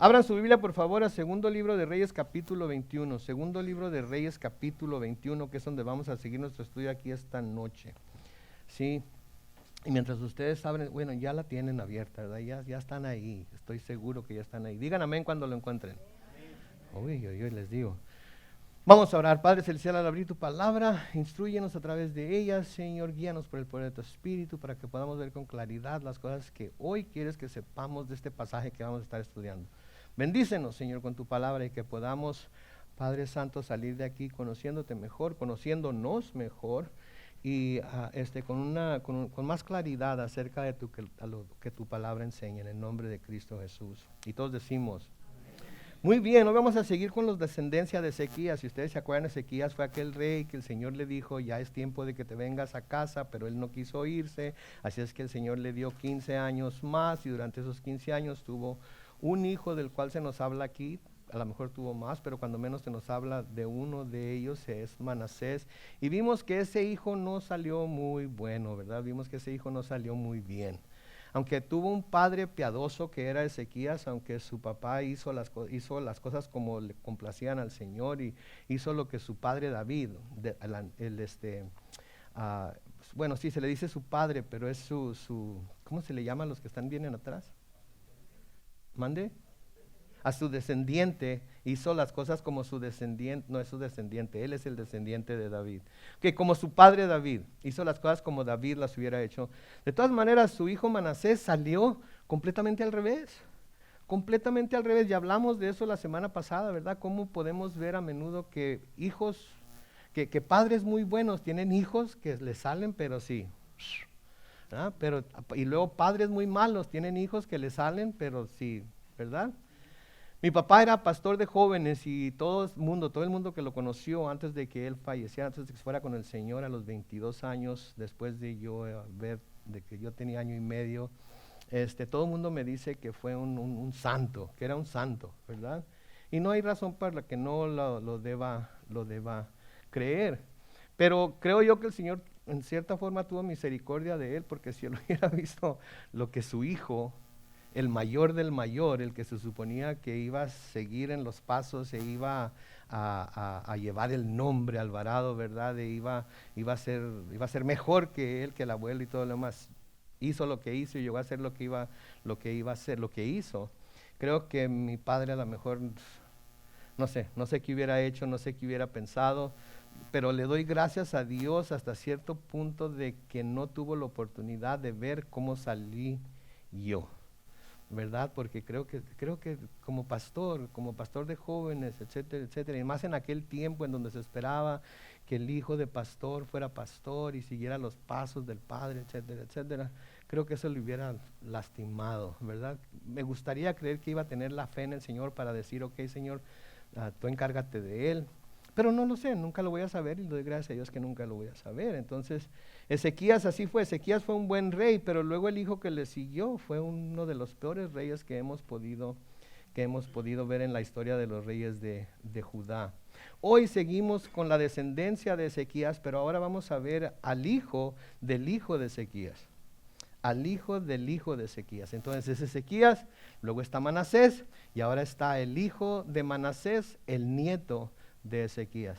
Abran su Biblia, por favor, a Segundo Libro de Reyes, capítulo 21. Segundo Libro de Reyes, capítulo 21, que es donde vamos a seguir nuestro estudio aquí esta noche. Sí, y mientras ustedes abren, bueno, ya la tienen abierta, ¿verdad? Ya están ahí, estoy seguro que ya están ahí. Digan amén cuando lo encuentren. Uy, les digo. Vamos a orar. Padre Celestial, al abrir tu palabra, instrúyenos a través de ella, Señor, guíanos por el poder de tu Espíritu para que podamos ver con claridad las cosas que hoy quieres que sepamos de este pasaje que vamos a estar estudiando. Bendícenos, Señor, con tu palabra y que podamos, Padre Santo, salir de aquí conociéndote mejor, conociéndonos mejor y con más claridad acerca de lo que tu palabra enseña en el nombre de Cristo Jesús. Y todos decimos, muy bien, hoy vamos a seguir con los descendencia de Ezequías. Si ustedes se acuerdan, Ezequías fue aquel rey que el Señor le dijo, ya es tiempo de que te vengas a casa, pero él no quiso irse, así es que el Señor le dio 15 años más y durante esos 15 años tuvo un hijo del cual se nos habla aquí, a lo mejor tuvo más, pero cuando menos se nos habla de uno de ellos, es Manasés, y vimos que ese hijo no salió muy bueno, ¿verdad? Vimos que ese hijo no salió muy bien. Aunque tuvo un padre piadoso que era Ezequías, aunque su papá hizo las cosas como le complacían al Señor y hizo lo que su padre David, bueno, sí, se le dice su padre, pero es ¿cómo se le llama a los que vienen atrás? ¿Mande? A su descendiente, hizo las cosas como su descendiente, no es su descendiente, él es el descendiente de David, que como su padre David, hizo las cosas como David las hubiera hecho. De todas maneras, su hijo Manasés salió completamente al revés, y hablamos de eso la semana pasada, ¿verdad? Cómo podemos ver a menudo que hijos, que padres muy buenos tienen hijos que les salen, pero sí, ¿verdad? Y luego padres muy malos tienen hijos que les salen, pero sí, ¿verdad? Mi papá era pastor de jóvenes y todo el mundo que lo conoció antes de que él falleciera, antes de que fuera con el Señor a los 22 años, después de yo ver de que yo tenía año y medio, todo el mundo me dice que fue un santo, que era un santo, ¿verdad? Y no hay razón para la que no lo deba creer. Pero creo yo que el Señor en cierta forma tuvo misericordia de él, porque si él hubiera visto lo que su hijo, el mayor del mayor, el que se suponía que iba a seguir en los pasos e iba a llevar el nombre Alvarado, ¿verdad? Iba a ser mejor que él, que el abuelo y todo lo demás. Hizo lo que hizo y llegó a hacer lo que iba a hacer, lo que hizo. Creo que mi padre a lo mejor, no sé qué hubiera hecho, no sé qué hubiera pensado, pero le doy gracias a Dios hasta cierto punto de que no tuvo la oportunidad de ver cómo salí yo, ¿verdad? Porque creo que como pastor de jóvenes, etcétera, etcétera, y más en aquel tiempo en donde se esperaba que el hijo de pastor fuera pastor y siguiera los pasos del padre, etcétera, etcétera, creo que eso le hubiera lastimado, ¿verdad? Me gustaría creer que iba a tener la fe en el Señor para decir, ok, Señor, tú encárgate de él, pero no lo sé, nunca lo voy a saber y le doy gracias a Dios que nunca lo voy a saber. Entonces, Ezequías así fue, Ezequías fue un buen rey, pero luego el hijo que le siguió fue uno de los peores reyes que hemos podido ver en la historia de los reyes de Judá. Hoy seguimos con la descendencia de Ezequías, pero ahora vamos a ver al hijo del hijo de Ezequías. Al hijo del hijo de Ezequías. Entonces es Ezequías, luego está Manasés, y ahora está el hijo de Manasés, el nieto de Ezequías.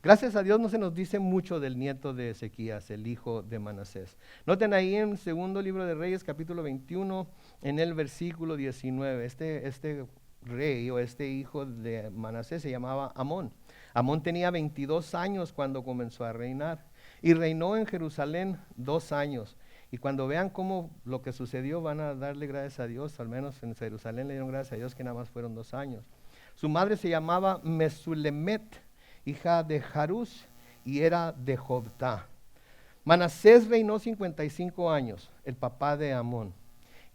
Gracias a Dios no se nos dice mucho del nieto de Ezequías, el hijo de Manasés. Noten ahí en segundo libro de Reyes, capítulo 21, en el versículo 19, este rey o este hijo de Manasés se llamaba Amón. Amón tenía 22 años cuando comenzó a reinar y reinó en Jerusalén 2 años. Y cuando vean cómo lo que sucedió, van a darle gracias a Dios, al menos en Jerusalén le dieron gracias a Dios que nada más fueron 2 años. Su madre se llamaba Mesulemet, hija de Jarús, y era de Jobtá. Manasés reinó 55 años, el papá de Amón.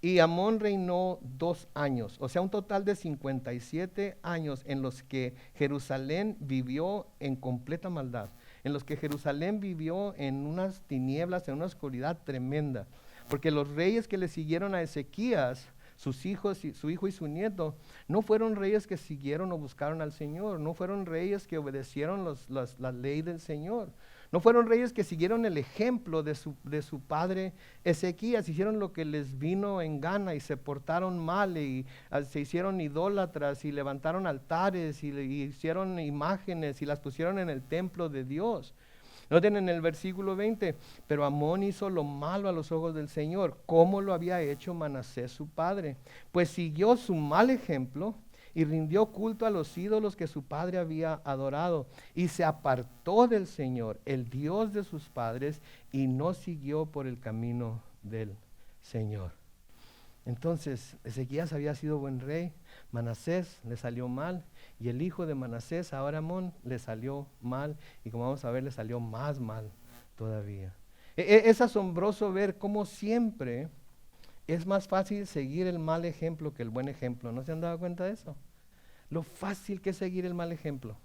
Y Amón reinó 2 años, o sea, un total de 57 años en los que Jerusalén vivió en completa maldad, en los que Jerusalén vivió en unas tinieblas, en una oscuridad tremenda, porque los reyes que le siguieron a Ezequías, sus hijos, su hijo y su nieto, no fueron reyes que siguieron o buscaron al Señor, no fueron reyes que obedecieron la ley del Señor, No fueron reyes que siguieron el ejemplo de su padre Ezequías, hicieron lo que les vino en gana y se portaron mal y se hicieron idólatras y levantaron altares y hicieron imágenes y las pusieron en el templo de Dios. Noten en el versículo 20, pero Amón hizo lo malo a los ojos del Señor, como lo había hecho Manasés su padre, pues siguió su mal ejemplo y rindió culto a los ídolos que su padre había adorado, y se apartó del Señor, el Dios de sus padres, y no siguió por el camino del Señor. Entonces, Ezequías había sido buen rey, Manasés le salió mal, y el hijo de Manasés, ahora Amón, le salió mal, y como vamos a ver, le salió más mal todavía. Es asombroso ver cómo siempre es más fácil seguir el mal ejemplo que el buen ejemplo. ¿No se han dado cuenta de eso? Lo fácil que es seguir el mal ejemplo.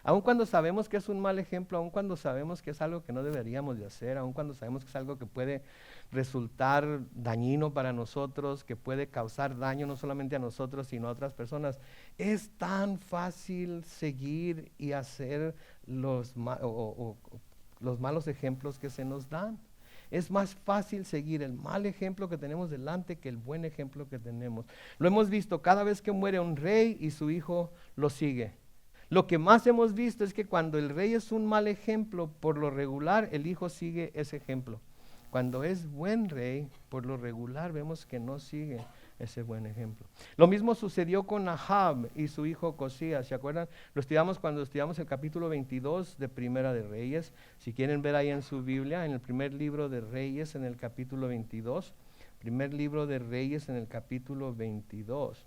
Aun cuando sabemos que es un mal ejemplo, aun cuando sabemos que es algo que no deberíamos de hacer, aun cuando sabemos que es algo que puede resultar dañino para nosotros, que puede causar daño no solamente a nosotros, sino a otras personas, es tan fácil seguir y hacer los malos ejemplos que se nos dan. Es más fácil seguir el mal ejemplo que tenemos delante que el buen ejemplo que tenemos. Lo hemos visto cada vez que muere un rey y su hijo lo sigue. Lo que más hemos visto es que cuando el rey es un mal ejemplo, por lo regular el hijo sigue ese ejemplo. Cuando es buen rey, por lo regular vemos que no sigue ese buen ejemplo. Lo mismo sucedió con Ahab y su hijo Ocosías. ¿Se acuerdan? Lo estudiamos cuando estudiamos el capítulo 22 de Primera de Reyes. Si quieren ver ahí en su Biblia, en el primer libro de Reyes, en el capítulo 22. Primer libro de Reyes, en el capítulo 22.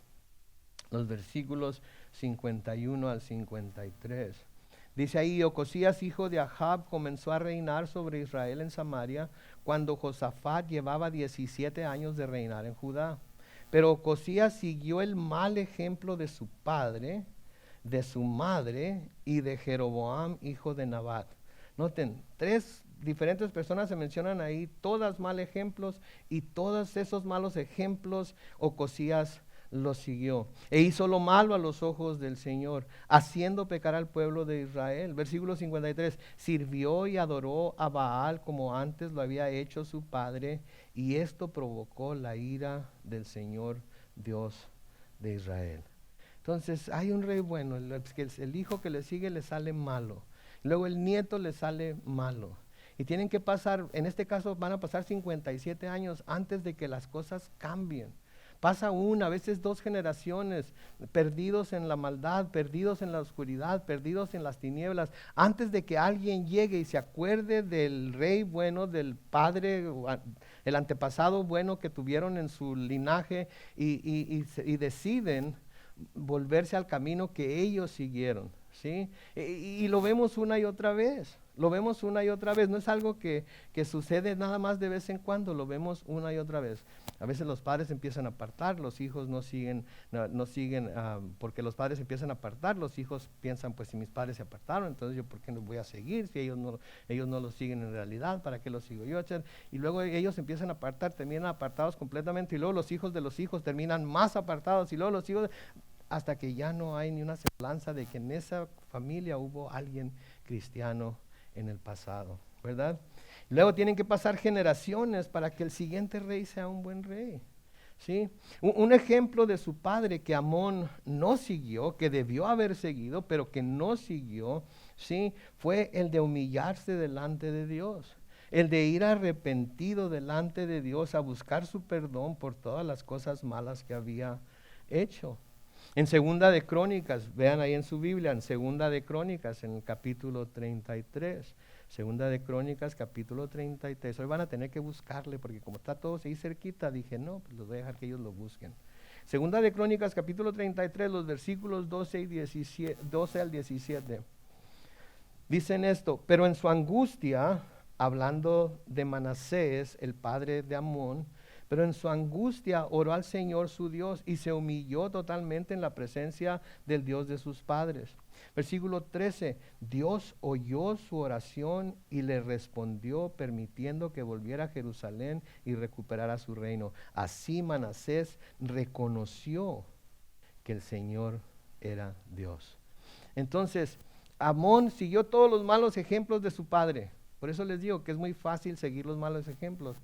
Los versículos 51 al 53. Dice ahí, Ocosías, hijo de Ahab, comenzó a reinar sobre Israel en Samaria cuando Josafat llevaba 17 años de reinar en Judá. Pero Ocosías siguió el mal ejemplo de su padre, de su madre y de Jeroboam, hijo de Nabat. Noten, 3 diferentes personas se mencionan ahí, todas mal ejemplos, y todos esos malos ejemplos Ocosías lo siguió e hizo lo malo a los ojos del Señor, haciendo pecar al pueblo de Israel. Versículo 53, sirvió y adoró a Baal como antes lo había hecho su padre, y esto provocó la ira del Señor Dios de Israel. Entonces hay un rey bueno, el hijo que le sigue le sale malo, luego el nieto le sale malo, y tienen que pasar, en este caso van a pasar 57 años antes de que las cosas cambien. Pasa una, a veces 2 generaciones, perdidos en la maldad, perdidos en la oscuridad, perdidos en las tinieblas, antes de que alguien llegue y se acuerde del rey bueno, del padre, el antepasado bueno que tuvieron en su linaje, y deciden volverse al camino que ellos siguieron, ¿sí? Y lo vemos una y otra vez. Lo vemos una y otra vez, no es algo que sucede nada más de vez en cuando, lo vemos una y otra vez. A veces los padres empiezan a apartar, los hijos no siguen, porque los padres empiezan a apartar, los hijos piensan, pues si mis padres se apartaron, entonces yo por qué no voy a seguir, si ellos no lo siguen en realidad, ¿para qué lo sigo yo? Y luego ellos empiezan a apartar, terminan apartados completamente, y luego los hijos de los hijos terminan más apartados, y luego los hijos, hasta que ya no hay ni una semblanza de que en esa familia hubo alguien cristiano en el pasado, ¿verdad? Luego tienen que pasar generaciones para que el siguiente rey sea un buen rey, ¿sí? Un ejemplo de su padre que Amón no siguió, que debió haber seguido, pero que no siguió, ¿sí? Fue el de humillarse delante de Dios, el de ir arrepentido delante de Dios a buscar su perdón por todas las cosas malas que había hecho. En Segunda de Crónicas, vean ahí en su Biblia, en Segunda de Crónicas, en el capítulo 33. Segunda de Crónicas, capítulo 33. Hoy van a tener que buscarle, porque como está todo ahí cerquita, dije, no, pues los voy a dejar que ellos lo busquen. Segunda de Crónicas, capítulo 33, los versículos 12 al 17. Dicen esto, pero en su angustia, hablando de Manasés, el padre de Amón, pero en su angustia oró al Señor su Dios y se humilló totalmente en la presencia del Dios de sus padres. Versículo 13, Dios oyó su oración y le respondió permitiendo que volviera a Jerusalén y recuperara su reino. Así Manasés reconoció que el Señor era Dios. Entonces, Amón siguió todos los malos ejemplos de su padre. Por eso les digo que es muy fácil seguir los malos ejemplos.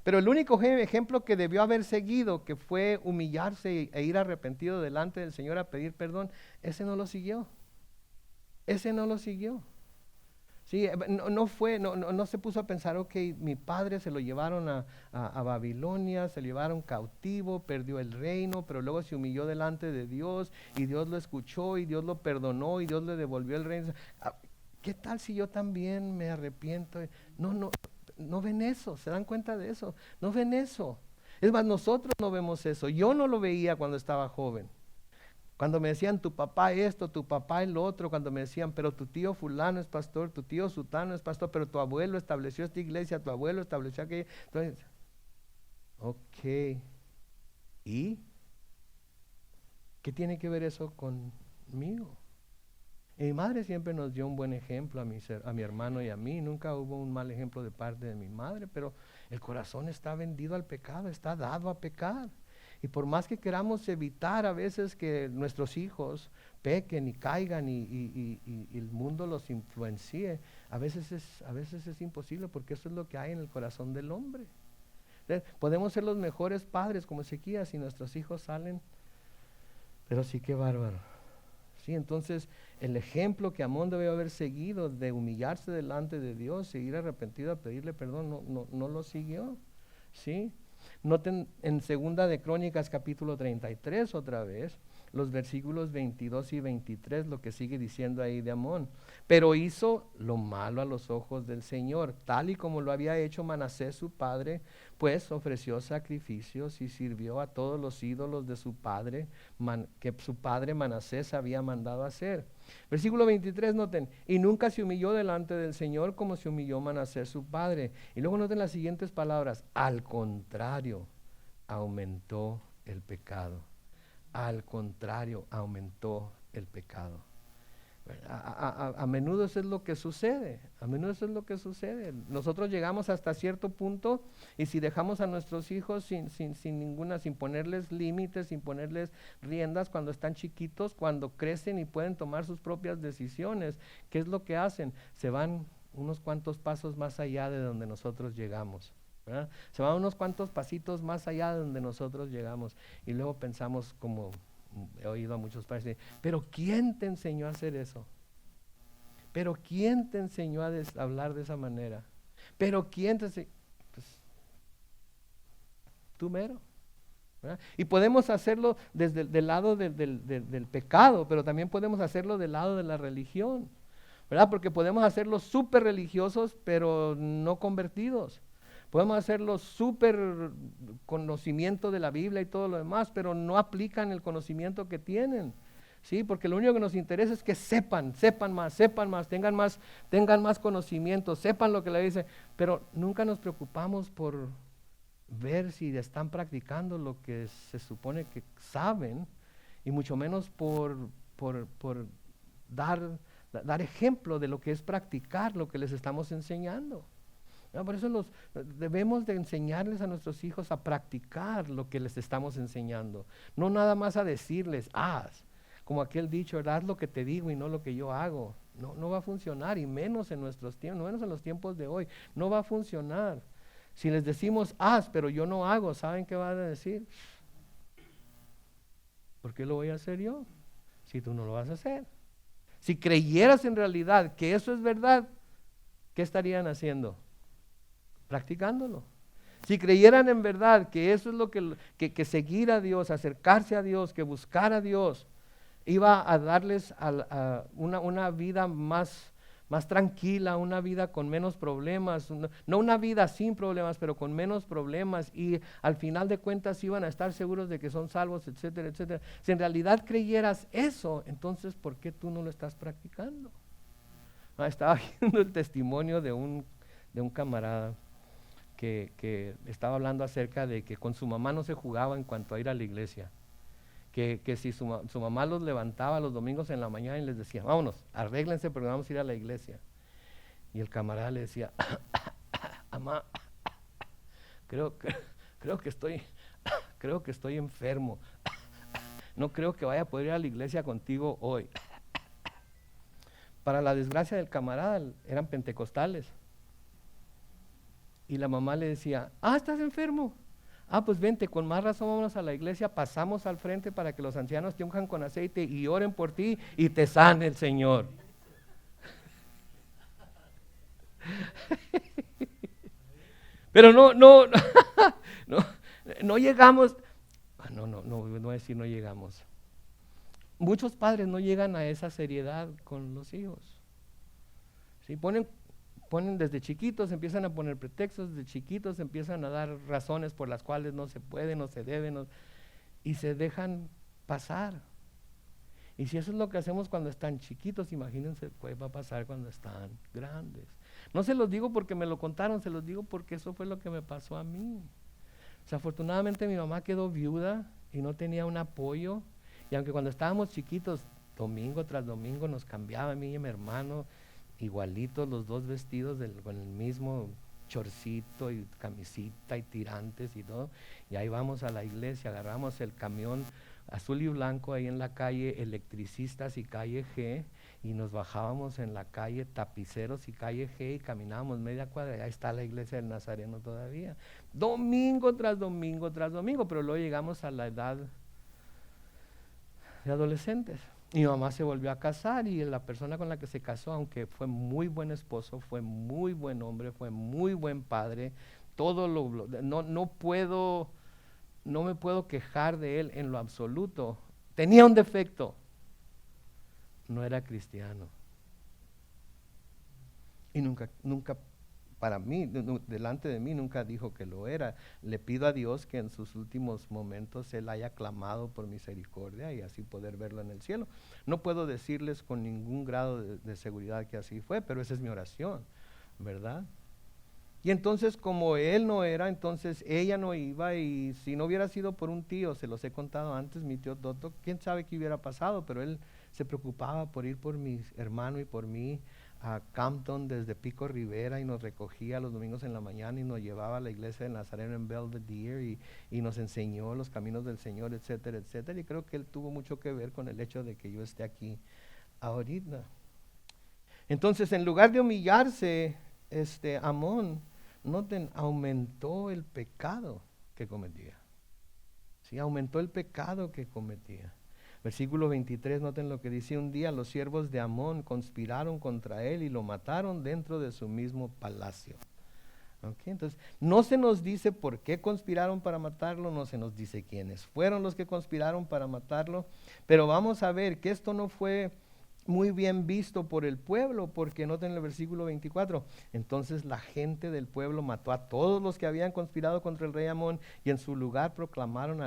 Pero el único ejemplo que debió haber seguido, que fue humillarse e ir arrepentido delante del Señor a pedir perdón, ese no lo siguió. Ese no lo siguió. Sí, no se puso a pensar, ok, mi padre se lo llevaron a Babilonia, se lo llevaron cautivo, perdió el reino, pero luego se humilló delante de Dios y Dios lo escuchó y Dios lo perdonó y Dios le devolvió el reino. ¿Qué tal si yo también me arrepiento? No ven eso, ¿se dan cuenta de eso? No ven eso. Es más, nosotros no vemos eso. Yo no lo veía cuando estaba joven. Cuando me decían tu papá esto, tu papá el otro, cuando me decían, pero tu tío fulano es pastor, tu tío sutano es pastor, pero tu abuelo estableció esta iglesia, tu abuelo estableció aquella. Entonces, ok. ¿Y qué tiene que ver eso conmigo? Y mi madre siempre nos dio un buen ejemplo a mi hermano y a mí. Nunca hubo un mal ejemplo de parte de mi madre, pero el corazón está vendido al pecado, está dado a pecar. Y por más que queramos evitar a veces que nuestros hijos pequen y caigan y el mundo los influencie, a veces es imposible, porque eso es lo que hay en el corazón del hombre. Podemos ser los mejores padres como Ezequías y nuestros hijos salen, pero sí, qué bárbaro. Sí, entonces el ejemplo que Amón debe haber seguido de humillarse delante de Dios, seguir arrepentido a pedirle perdón, no lo siguió. ¿Sí? Noten en Segunda de Crónicas capítulo 33 otra vez, los versículos 22 y 23, lo que sigue diciendo ahí de Amón. Pero hizo lo malo a los ojos del Señor, tal y como lo había hecho Manasés su padre, pues ofreció sacrificios y sirvió a todos los ídolos de su padre, que su padre Manasés había mandado hacer. Versículo 23, noten, y nunca se humilló delante del Señor como se humilló Manasés su padre. Y luego noten las siguientes palabras, al contrario, aumentó el pecado. Al contrario, aumentó el pecado. A menudo eso es lo que sucede, a menudo eso es lo que sucede. Nosotros llegamos hasta cierto punto y si dejamos a nuestros hijos sin ponerles límites, sin ponerles riendas cuando están chiquitos, cuando crecen y pueden tomar sus propias decisiones, ¿qué es lo que hacen? Se van unos cuantos pasos más allá de donde nosotros llegamos, ¿verdad? Se van unos cuantos pasitos más allá de donde nosotros llegamos y luego pensamos, como he oído a muchos padres decir, pero ¿quién te enseñó a hacer eso? ¿Pero quién te enseñó a hablar de esa manera? ¿Pero quién te enseñó? Pues, tú mero, ¿verdad? Y podemos hacerlo desde el lado del pecado, pero también podemos hacerlo del lado de la religión, ¿verdad? Porque podemos hacerlo súper religiosos, pero no convertidos. Podemos hacerlo súper conocimiento de la Biblia y todo lo demás, pero no aplican el conocimiento que tienen. Sí, porque lo único que nos interesa es que sepan más, tengan más conocimiento, sepan lo que le dice, pero nunca nos preocupamos por ver si están practicando lo que se supone que saben, y mucho menos por dar ejemplo de lo que es practicar lo que les estamos enseñando. No, por eso debemos de enseñarles a nuestros hijos a practicar lo que les estamos enseñando, no nada más a decirles, haz, como aquel dicho, haz lo que te digo y no lo que yo hago. No va a funcionar, y menos en nuestros tiempos, menos en los tiempos de hoy, no va a funcionar. Si les decimos, haz, pero yo no hago, ¿saben qué van a decir? ¿Por qué lo voy a hacer yo? Si tú no lo vas a hacer. Si creyeras en realidad que eso es verdad, ¿qué estarían haciendo? Practicándolo. Si creyeran en verdad que eso es lo que seguir a Dios, acercarse a Dios, que buscar a Dios, iba a darles una vida más tranquila, una vida con menos problemas, no una vida sin problemas, pero con menos problemas, y al final de cuentas iban a estar seguros de que son salvos, etcétera, etcétera. Si en realidad creyeras eso, entonces ¿por qué tú no lo estás practicando? Estaba viendo el testimonio de un camarada que estaba hablando acerca de que con su mamá no se jugaba en cuanto a ir a la iglesia, que si su mamá los levantaba los domingos en la mañana y les decía, vámonos, arréglense porque vamos a ir a la iglesia, y el camarada le decía, mamá, creo que estoy enfermo, no creo que vaya a poder ir a la iglesia contigo hoy. Para la desgracia del camarada, eran pentecostales. Y la mamá le decía, ¿estás enfermo? Pues vente, con más razón vámonos a la iglesia, pasamos al frente para que los ancianos te unjan con aceite y oren por ti y te sane el Señor. Pero no, no llegamos, no voy a decir no llegamos. Muchos padres no llegan a esa seriedad con los hijos. ¿Sí? Ponen desde chiquitos, empiezan a poner pretextos, desde chiquitos empiezan a dar razones por las cuales no se puede, no se debe, y se dejan pasar. Y si eso es lo que hacemos cuando están chiquitos, imagínense qué va a pasar cuando están grandes. No se los digo porque me lo contaron, se los digo porque eso fue lo que me pasó a mí. Desafortunadamente mi mamá quedó viuda y no tenía un apoyo, y aunque cuando estábamos chiquitos, domingo tras domingo nos cambiaba a mí y a mi hermano, igualitos los dos vestidos con el mismo chorcito y camisita y tirantes y todo, y ahí vamos a la iglesia, agarramos el camión azul y blanco ahí en la calle Electricistas y calle G, y nos bajábamos en la calle Tapiceros y calle G y caminábamos media cuadra, y ahí está la iglesia del Nazareno todavía, domingo tras domingo tras domingo, pero luego llegamos a la edad de adolescentes. Mi mamá se volvió a casar y la persona con la que se casó, aunque fue muy buen esposo, fue muy buen hombre, fue muy buen padre, no me puedo quejar de él en lo absoluto. Tenía un defecto, no era cristiano. Y nunca para mí, delante de mí, nunca dijo que lo era. Le pido a Dios que en sus últimos momentos Él haya clamado por misericordia y así poder verlo en el cielo. No puedo decirles con ningún grado de seguridad que así fue, pero esa es mi oración, ¿verdad? Y entonces como él no era, entonces ella no iba, y si no hubiera sido por un tío, se los he contado antes, mi tío Toto, quién sabe qué hubiera pasado, pero él se preocupaba por ir por mi hermano y por mí a Campton desde Pico Rivera, y nos recogía los domingos en la mañana y nos llevaba a la iglesia del Nazareno en Belvedere y nos enseñó los caminos del Señor, etcétera, etcétera, y creo que él tuvo mucho que ver con el hecho de que yo esté aquí ahorita. Entonces, en lugar de humillarse, Amón, noten, aumentó el pecado que cometía. Sí, aumentó el pecado que cometía. Versículo 23, noten lo que dice: un día los siervos de Amón conspiraron contra él y lo mataron dentro de su mismo palacio. Okay, entonces, no se nos dice por qué conspiraron para matarlo, no se nos dice quiénes fueron los que conspiraron para matarlo, pero vamos a ver que esto no fue muy bien visto por el pueblo, porque noten el versículo 24, entonces la gente del pueblo mató a todos los que habían conspirado contra el rey Amón, y en su lugar proclamaron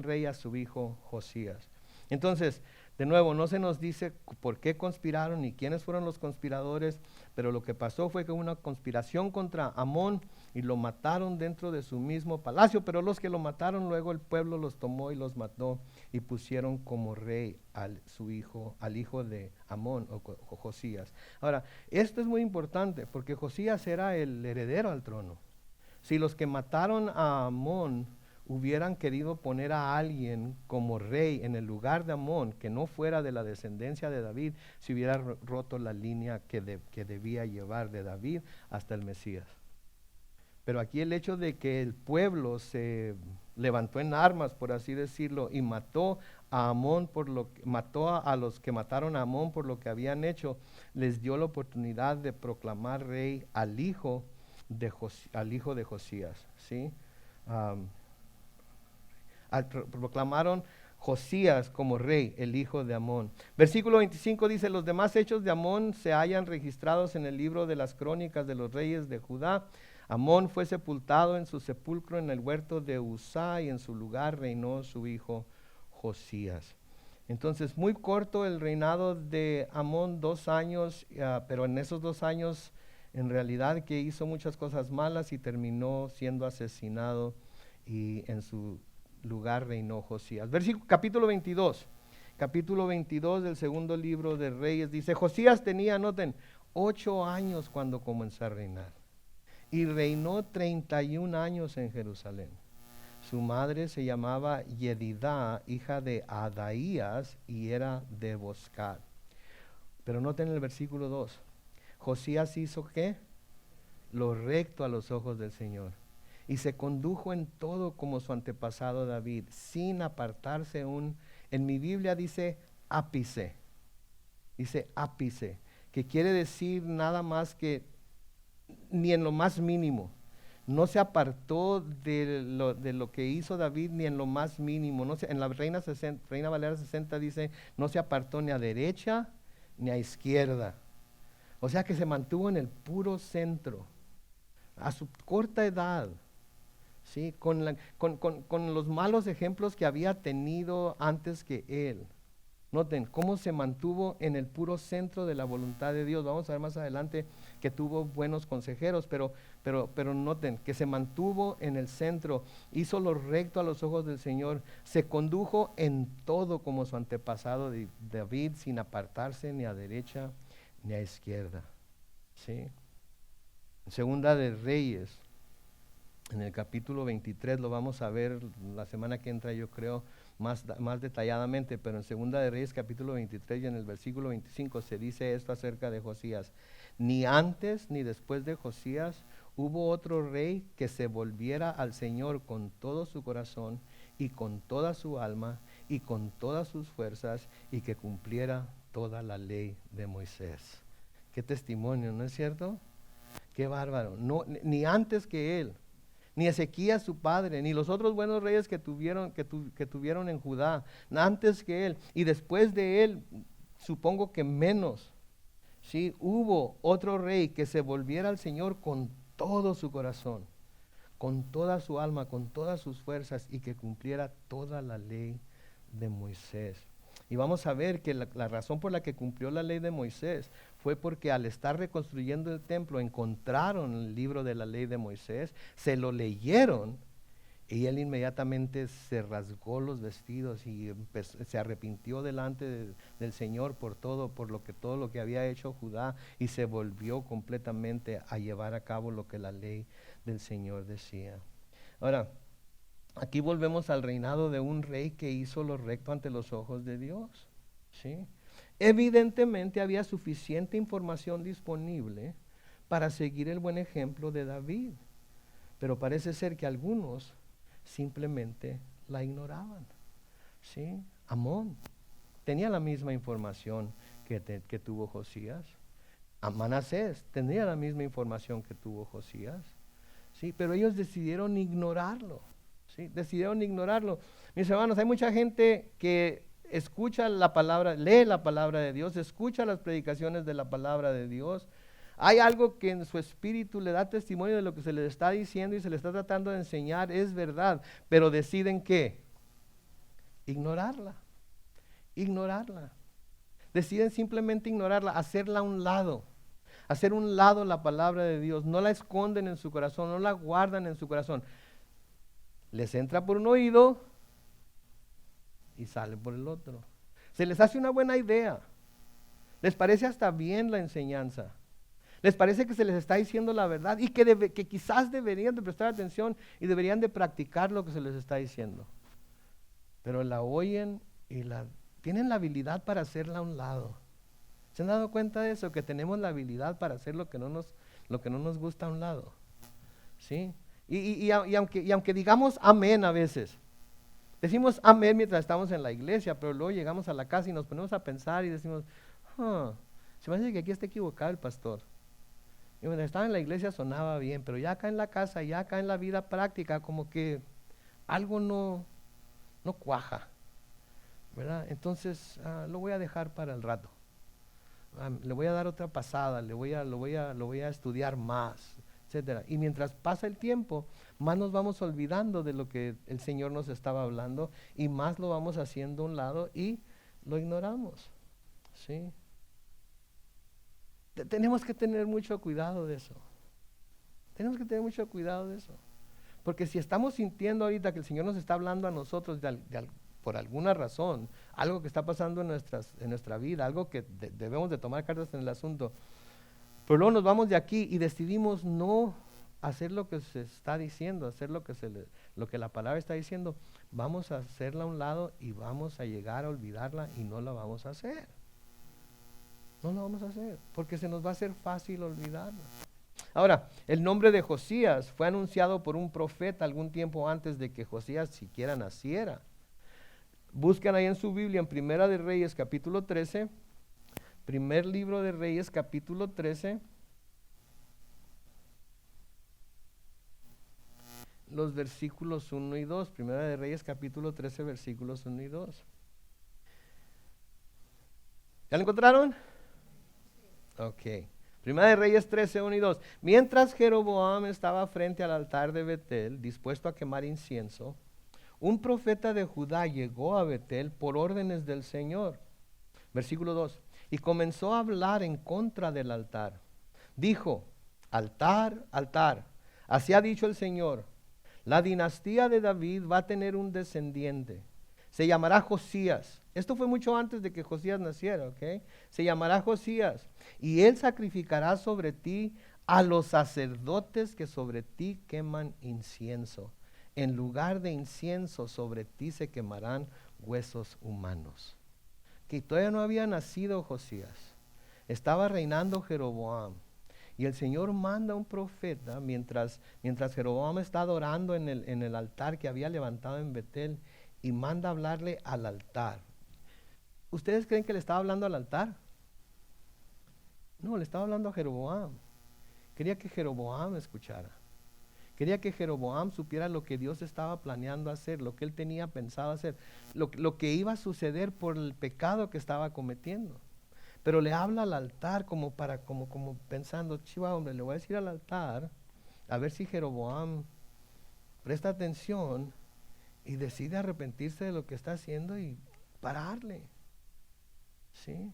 rey a su hijo Josías. Entonces, de nuevo, no se nos dice por qué conspiraron ni quiénes fueron los conspiradores, pero lo que pasó fue que hubo una conspiración contra Amón y lo mataron dentro de su mismo palacio, pero los que lo mataron luego el pueblo los tomó y los mató y pusieron como rey al hijo de Amón o Josías. Ahora, esto es muy importante porque Josías era el heredero al trono. Si los que mataron a Amón hubieran querido poner a alguien como rey en el lugar de Amón, que no fuera de la descendencia de David, se hubiera roto la línea que debía llevar de David hasta el Mesías. Pero aquí el hecho de que el pueblo se levantó en armas, por así decirlo, y mató a Amón mató a los que mataron a Amón por lo que habían hecho, les dio la oportunidad de proclamar rey al hijo de Josías, ¿sí? Proclamaron Josías como rey, el hijo de Amón. Versículo 25 dice: los demás hechos de Amón se hallan registrados en el libro de las crónicas de los reyes de Judá. Amón fue sepultado en su sepulcro en el huerto de Uzá, y en su lugar reinó su hijo Josías. Entonces, muy corto el reinado de Amón, 2 años, pero en esos 2 años, en realidad que hizo muchas cosas malas y terminó siendo asesinado, y en su lugar reinó Josías. Capítulo 22 del segundo libro de Reyes dice: Josías tenía, noten, 8 años cuando comenzó a reinar, y reinó 31 años en Jerusalén. Su madre se llamaba Yedidá, hija de Adaías, y era de Boscat. Pero noten el versículo 2. Josías hizo ¿qué? lo recto a los ojos del Señor. Y se condujo en todo como su antepasado David, sin apartarse en mi Biblia dice ápice, que quiere decir nada más que ni en lo más mínimo. No se apartó de lo que hizo David ni en lo más mínimo. No en la Reina Valera 60 dice, no se apartó ni a derecha ni a izquierda. O sea que se mantuvo en el puro centro. A su corta edad, ¿sí? con los malos ejemplos que había tenido antes que él. Noten cómo se mantuvo en el puro centro de la voluntad de Dios. Vamos a ver más adelante que tuvo buenos consejeros, pero noten que se mantuvo en el centro, hizo lo recto a los ojos del Señor, se condujo en todo como su antepasado David, sin apartarse ni a derecha ni a izquierda. ¿Sí? Segunda de Reyes, en el capítulo 23, lo vamos a ver la semana que entra, yo creo, más detalladamente, pero en Segunda de Reyes capítulo 23 y en el versículo 25 se dice esto acerca de Josías: ni antes ni después de Josías hubo otro rey que se volviera al Señor con todo su corazón y con toda su alma y con todas sus fuerzas, y que cumpliera toda la ley de Moisés. Qué testimonio, ¿no es cierto? Qué bárbaro. No, ni antes que él, ni Ezequías su padre, ni los otros buenos reyes que tuvieron en Judá, antes que él, y después de él, supongo que menos. ¿Sí? Hubo otro rey que se volviera al Señor con todo su corazón, con toda su alma, con todas sus fuerzas, y que cumpliera toda la ley de Moisés. Y vamos a ver que la razón por la que cumplió la ley de Moisés fue porque al estar reconstruyendo el templo encontraron el libro de la ley de Moisés, se lo leyeron, y él inmediatamente se rasgó los vestidos y se arrepintió delante del Señor por todo lo que había hecho Judá, y se volvió completamente a llevar a cabo lo que la ley del Señor decía. Ahora, aquí volvemos al reinado de un rey que hizo lo recto ante los ojos de Dios. ¿Sí? Evidentemente había suficiente información disponible para seguir el buen ejemplo de David, pero parece ser que algunos simplemente la ignoraban. ¿Sí? Amón tenía la misma información que tuvo Josías. Manasés tenía la misma información que tuvo Josías. ¿Sí? Pero ellos decidieron ignorarlo. ¿Sí? Decidieron ignorarlo. Mis hermanos, hay mucha gente que escucha la palabra, lee la palabra de Dios, escucha las predicaciones de la palabra de Dios. Hay algo que en su espíritu le da testimonio de lo que se les está diciendo y se les está tratando de enseñar, es verdad, pero deciden ¿qué? Ignorarla. Deciden simplemente ignorarla, hacerla a un lado. Hacer un lado la palabra de Dios. No la esconden en su corazón, no la guardan en su corazón. Les entra por un oído y sale por el otro. Se les hace una buena idea. Les parece hasta bien la enseñanza. Les parece que se les está diciendo la verdad y que quizás deberían de prestar atención y deberían de practicar lo que se les está diciendo. Pero la oyen y tienen la habilidad para hacerla a un lado. ¿Se han dado cuenta de eso? Que tenemos la habilidad para hacer lo que no nos gusta a un lado. ¿Sí? Y aunque digamos amén a veces, decimos amén mientras estamos en la iglesia, pero luego llegamos a la casa y nos ponemos a pensar y decimos, se me hace que aquí está equivocado el pastor. Y cuando estaba en la iglesia sonaba bien, pero ya acá en la casa, ya acá en la vida práctica, como que algo no cuaja, ¿verdad? Entonces lo voy a dejar para el rato. Le voy a dar otra pasada, lo voy a estudiar más, etcétera. Y mientras pasa el tiempo, más nos vamos olvidando de lo que el Señor nos estaba hablando y más lo vamos haciendo a un lado y lo ignoramos. ¿Sí? Tenemos que tener mucho cuidado de eso. Porque si estamos sintiendo ahorita que el Señor nos está hablando a nosotros por alguna razón, algo que está pasando en nuestra vida, algo que debemos de tomar cartas en el asunto, pero luego nos vamos de aquí y decidimos no hacer lo que se está diciendo, hacer lo que la palabra está diciendo, vamos a hacerla a un lado y vamos a llegar a olvidarla y no la vamos a hacer. No lo vamos a hacer, porque se nos va a hacer fácil olvidarla. Ahora, el nombre de Josías fue anunciado por un profeta algún tiempo antes de que Josías siquiera naciera. Buscan ahí en su Biblia, en Primera de Reyes, capítulo 13, primer libro de Reyes, capítulo 13, los versículos 1 y 2. Primera de Reyes, capítulo 13, versículos 1 y 2. ¿Ya lo encontraron? Ok. Primera de Reyes 13, 1 y 2. Mientras Jeroboam estaba frente al altar de Betel, dispuesto a quemar incienso, un profeta de Judá llegó a Betel por órdenes del Señor. Versículo 2. Y comenzó a hablar en contra del altar. Dijo, altar, altar, así ha dicho el Señor, la dinastía de David va a tener un descendiente. Se llamará Josías. Esto fue mucho antes de que Josías naciera, ¿ok? Se llamará Josías. Y él sacrificará sobre ti a los sacerdotes que sobre ti queman incienso. En lugar de incienso, sobre ti se quemarán huesos humanos. Que todavía no había nacido Josías. Estaba reinando Jeroboam. Y el Señor manda un profeta mientras Jeroboam está adorando en el altar que había levantado en Betel, y manda hablarle al altar. ¿Ustedes creen que le estaba hablando al altar? No, le estaba hablando a Jeroboam. Quería que Jeroboam escuchara. Quería que Jeroboam supiera lo que Dios estaba planeando hacer, lo que él tenía pensado hacer, lo que iba a suceder por el pecado que estaba cometiendo. Pero le habla al altar como pensando, chiva, hombre, le voy a decir al altar, a ver si Jeroboam presta atención y decide arrepentirse de lo que está haciendo y pararle. ¿Sí?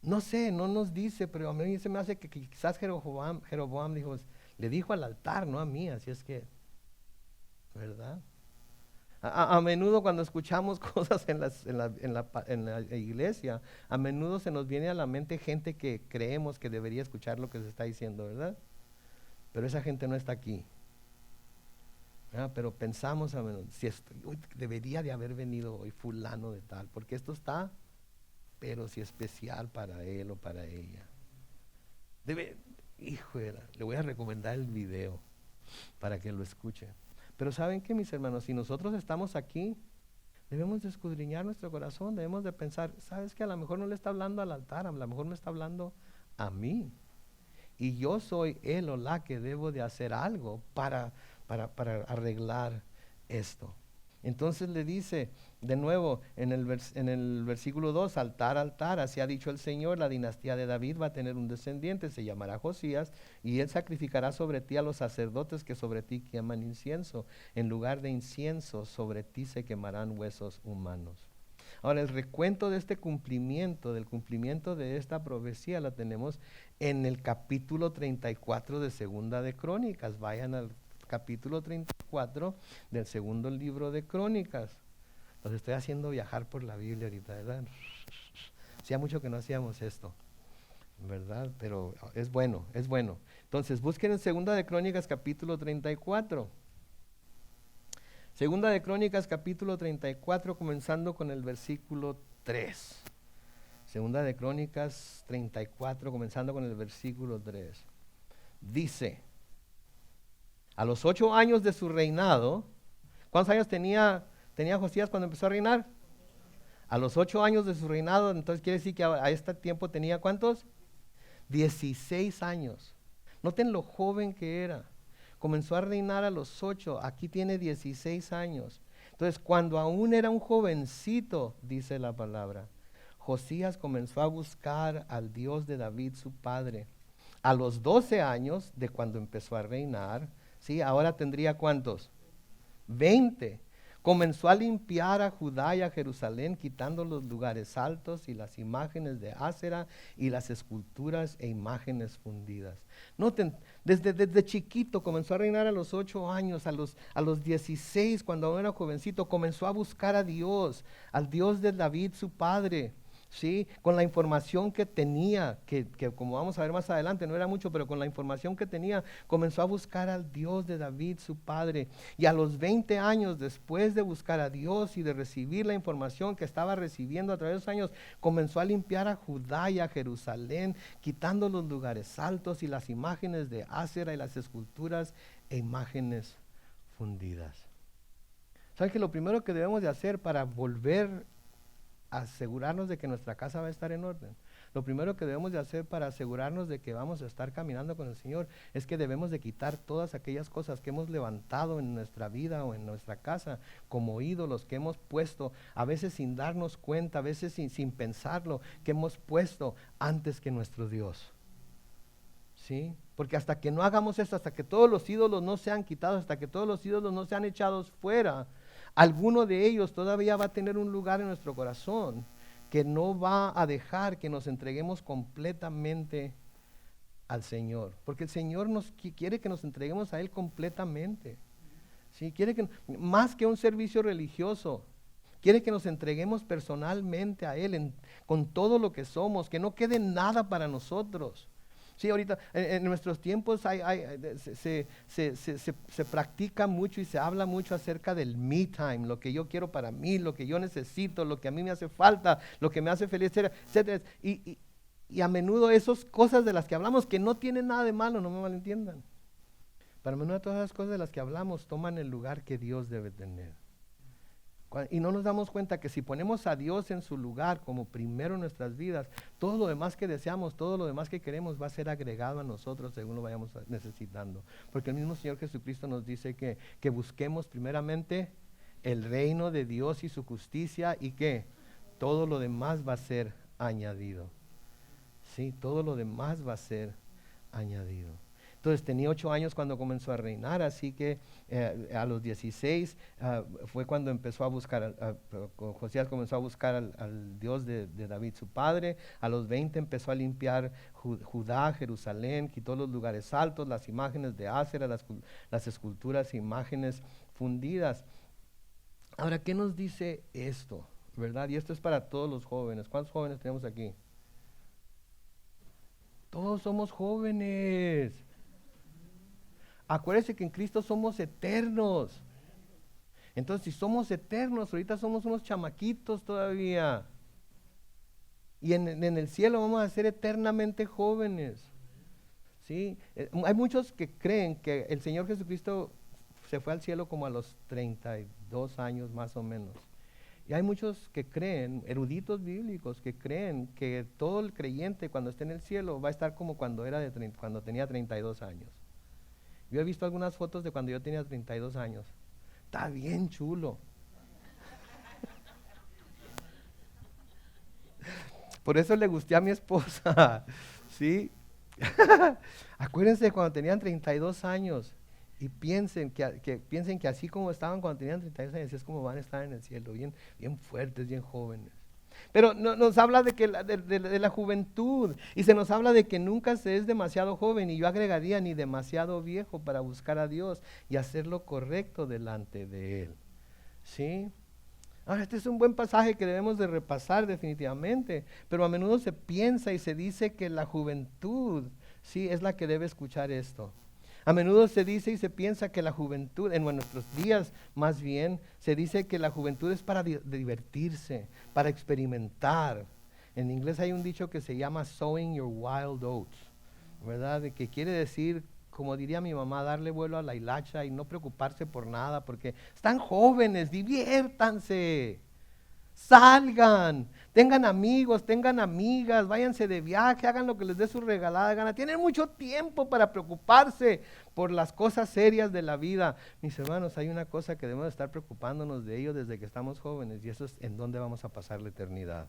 No sé, no nos dice, pero a mí se me hace que quizás Jeroboam dijo, le dijo al altar, no a mí, así es que, ¿verdad? A menudo cuando escuchamos cosas en la iglesia, a menudo se nos viene a la mente gente que creemos que debería escuchar lo que se está diciendo, ¿verdad? Pero esa gente no está aquí. Pero pensamos a menudo, debería de haber venido hoy fulano de tal, porque esto está, pero si especial para él o para ella. Le voy a recomendar el video para que lo escuche. Pero ¿saben qué, mis hermanos? Si nosotros estamos aquí, debemos de escudriñar nuestro corazón, debemos de pensar, ¿sabes qué? A lo mejor no le está hablando al altar, a lo mejor me está hablando a mí. Y yo soy él o la que debo de hacer algo para arreglar esto. Entonces le dice de nuevo en el versículo 2, altar, altar, así ha dicho el Señor, la dinastía de David va a tener un descendiente, se llamará Josías, y él sacrificará sobre ti a los sacerdotes que sobre ti queman incienso. En lugar de incienso, sobre ti se quemarán huesos humanos. Ahora, el recuento de este cumplimiento, del cumplimiento de esta profecía, la tenemos en el capítulo 34 de Segunda de Crónicas. Vayan al capítulo 34 del segundo libro de Crónicas. Los estoy haciendo viajar por la Biblia ahorita, ¿verdad? Hacía mucho que no hacíamos esto, ¿verdad? Pero es bueno, es bueno. Entonces, busquen en Segunda de Crónicas capítulo 34. Segunda de Crónicas capítulo 34, comenzando con el versículo 3. Segunda de Crónicas 34, comenzando con el versículo 3. Dice, a los 8 años de su reinado, ¿cuántos años tenía Josías cuando empezó a reinar? A los 8 años de su reinado, entonces quiere decir que a este tiempo tenía ¿cuántos? 16 años. Noten lo joven que era. Comenzó a reinar a los 8, aquí tiene 16 años. Entonces, cuando aún era un jovencito, dice la palabra, Josías comenzó a buscar al Dios de David, su padre. A los 12 años de cuando empezó a reinar, ¿sí? Ahora tendría ¿cuántos? 20. Comenzó a limpiar a Judá y a Jerusalén, quitando los lugares altos y las imágenes de Ásera y las esculturas e imágenes fundidas. Noten, desde chiquito comenzó a reinar a los 8 años, a los 16, cuando aún era jovencito, comenzó a buscar a Dios, al Dios de David, su padre. Sí, con la información que tenía, que como vamos a ver más adelante, no era mucho, pero con la información que tenía, comenzó a buscar al Dios de David, su padre. Y a los 20 años, después de buscar a Dios y de recibir la información que estaba recibiendo a través de los años, comenzó a limpiar a Judá y a Jerusalén, quitando los lugares altos y las imágenes de Acera y las esculturas e imágenes fundidas. ¿Saben que lo primero que debemos de hacer para volver asegurarnos de que nuestra casa va a estar en orden? Lo primero que debemos de hacer para asegurarnos de que vamos a estar caminando con el Señor es que debemos de quitar todas aquellas cosas que hemos levantado en nuestra vida o en nuestra casa como ídolos que hemos puesto, a veces sin darnos cuenta, a veces sin pensarlo, que hemos puesto antes que nuestro Dios. ¿Sí? Porque hasta que no hagamos esto, hasta que todos los ídolos no sean quitados, hasta que todos los ídolos no sean echados fuera, alguno de ellos todavía va a tener un lugar en nuestro corazón que no va a dejar que nos entreguemos completamente al Señor. Porque el Señor quiere que nos entreguemos a Él completamente. ¿Sí? Quiere que, más que un servicio religioso, quiere que nos entreguemos personalmente a Él con todo lo que somos, que no quede nada para nosotros. Sí, ahorita en nuestros tiempos se practica mucho y se habla mucho acerca del me time, lo que yo quiero para mí, lo que yo necesito, lo que a mí me hace falta, lo que me hace feliz, etcétera, etcétera. Y a menudo esas cosas de las que hablamos, que no tienen nada de malo, no me malentiendan, pero a menudo todas las cosas de las que hablamos toman el lugar que Dios debe tener. Y no nos damos cuenta que si ponemos a Dios en su lugar como primero en nuestras vidas, todo lo demás que deseamos, todo lo demás que queremos va a ser agregado a nosotros según lo vayamos necesitando. Porque el mismo Señor Jesucristo nos dice que busquemos primeramente el reino de Dios y su justicia, y que todo lo demás va a ser añadido. Sí, todo lo demás va a ser añadido. Entonces tenía 8 años cuando comenzó a reinar, así que a los 16 fue cuando empezó a buscar, Josías comenzó a buscar al Dios de David su padre. A los 20 empezó a limpiar Judá, Jerusalén, quitó los lugares altos, las imágenes de Acera, las esculturas e imágenes fundidas. Ahora, ¿qué nos dice esto? ¿Verdad? Y esto es para todos los jóvenes. ¿Cuántos jóvenes tenemos aquí? Todos somos jóvenes. Acuérdense que en Cristo somos eternos. Entonces, si somos eternos, ahorita somos unos chamaquitos todavía. Y en el cielo vamos a ser eternamente jóvenes. ¿Sí? Hay muchos que creen que el Señor Jesucristo se fue al cielo como a los 32 años más o menos. Y hay muchos que creen, eruditos bíblicos, que creen que todo el creyente cuando esté en el cielo va a estar como cuando tenía 32 años. Yo he visto algunas fotos de cuando yo tenía 32 años. Está bien chulo. Por eso le gusté a mi esposa. ¿Sí? Acuérdense de cuando tenían 32 años y piensen que así como estaban cuando tenían 32 años, es como van a estar en el cielo, bien, bien fuertes, bien jóvenes. Pero nos habla de la juventud, y se nos habla de que nunca se es demasiado joven, y yo agregaría ni demasiado viejo para buscar a Dios y hacer lo correcto delante de Él. ¿Sí? Ahora, este es un buen pasaje que debemos de repasar definitivamente, pero a menudo se piensa y se dice que la juventud, sí, es la que debe escuchar esto. A menudo se dice y se piensa que la juventud, en nuestros días más bien, se dice que la juventud es para divertirse, para experimentar. En inglés hay un dicho que se llama sowing your wild oats, ¿verdad? De que quiere decir, como diría mi mamá, darle vuelo a la hilacha y no preocuparse por nada, porque están jóvenes, diviértanse. Salgan, tengan amigos, tengan amigas, váyanse de viaje, hagan lo que les dé su regalada gana. Tienen mucho tiempo para preocuparse por las cosas serias de la vida. Mis hermanos, hay una cosa que debemos estar preocupándonos de ello desde que estamos jóvenes, y eso es en dónde vamos a pasar la eternidad.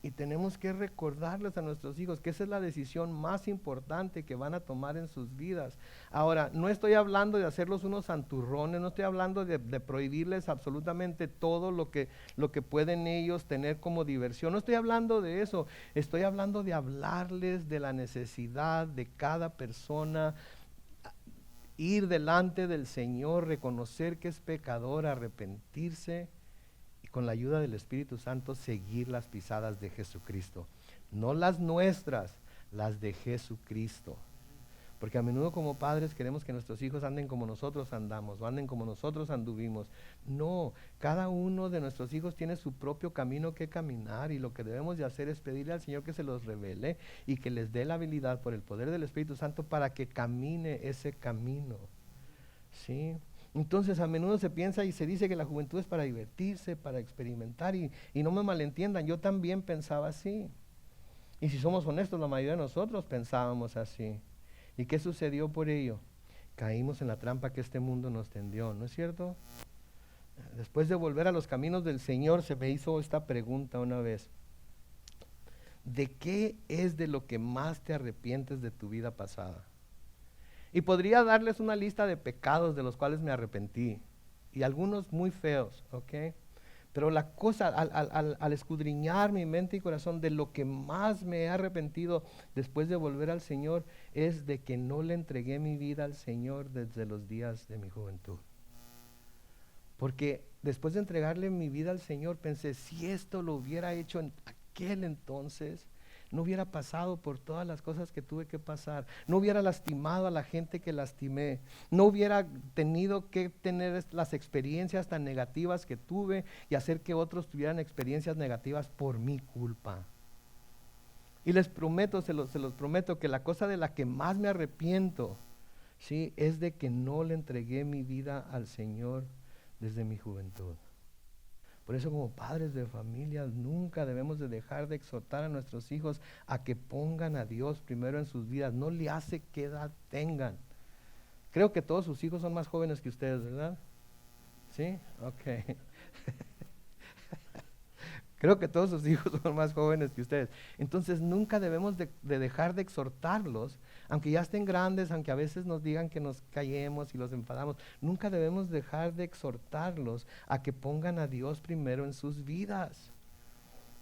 Y tenemos que recordarles a nuestros hijos que esa es la decisión más importante que van a tomar en sus vidas. Ahora, no estoy hablando de hacerlos unos santurrones, no estoy hablando de prohibirles absolutamente todo lo que pueden ellos tener como diversión. No estoy hablando de eso. Estoy hablando de hablarles de la necesidad de cada persona, ir delante del Señor, reconocer que es pecador, arrepentirse y con la ayuda del Espíritu Santo, seguir las pisadas de Jesucristo. No las nuestras, las de Jesucristo. Porque a menudo como padres queremos que nuestros hijos anden como nosotros andamos, o anden como nosotros anduvimos. No, cada uno de nuestros hijos tiene su propio camino que caminar, y lo que debemos de hacer es pedirle al Señor que se los revele y que les dé la habilidad por el poder del Espíritu Santo para que camine ese camino. ¿Sí? Entonces a menudo se piensa y se dice que la juventud es para divertirse, para experimentar, y no me malentiendan, yo también pensaba así. Y si somos honestos, la mayoría de nosotros pensábamos así. ¿Y qué sucedió por ello? Caímos en la trampa que este mundo nos tendió, ¿no es cierto? Después de volver a los caminos del Señor, se me hizo esta pregunta una vez. ¿De qué es de lo que más te arrepientes de tu vida pasada? Y podría darles una lista de pecados de los cuales me arrepentí, y algunos muy feos, ¿ok? Pero la cosa, al escudriñar mi mente y corazón, de lo que más me he arrepentido después de volver al Señor, es de que no le entregué mi vida al Señor desde los días de mi juventud. Porque después de entregarle mi vida al Señor, pensé, si esto lo hubiera hecho en aquel entonces, no hubiera pasado por todas las cosas que tuve que pasar, no hubiera lastimado a la gente que lastimé, no hubiera tenido que tener las experiencias tan negativas que tuve y hacer que otros tuvieran experiencias negativas por mi culpa. Y les prometo, se los prometo, que la cosa de la que más me arrepiento, ¿sí?, es de que no le entregué mi vida al Señor desde mi juventud. Por eso, como padres de familia, nunca debemos de dejar de exhortar a nuestros hijos a que pongan a Dios primero en sus vidas. No le hace qué edad tengan. Creo que todos sus hijos son más jóvenes que ustedes, ¿verdad? ¿Sí? Ok. Creo que todos sus hijos son más jóvenes que ustedes. Entonces nunca debemos de dejar de exhortarlos, aunque ya estén grandes, aunque a veces nos digan que nos callemos y los enfadamos. Nunca debemos dejar de exhortarlos a que pongan a Dios primero en sus vidas.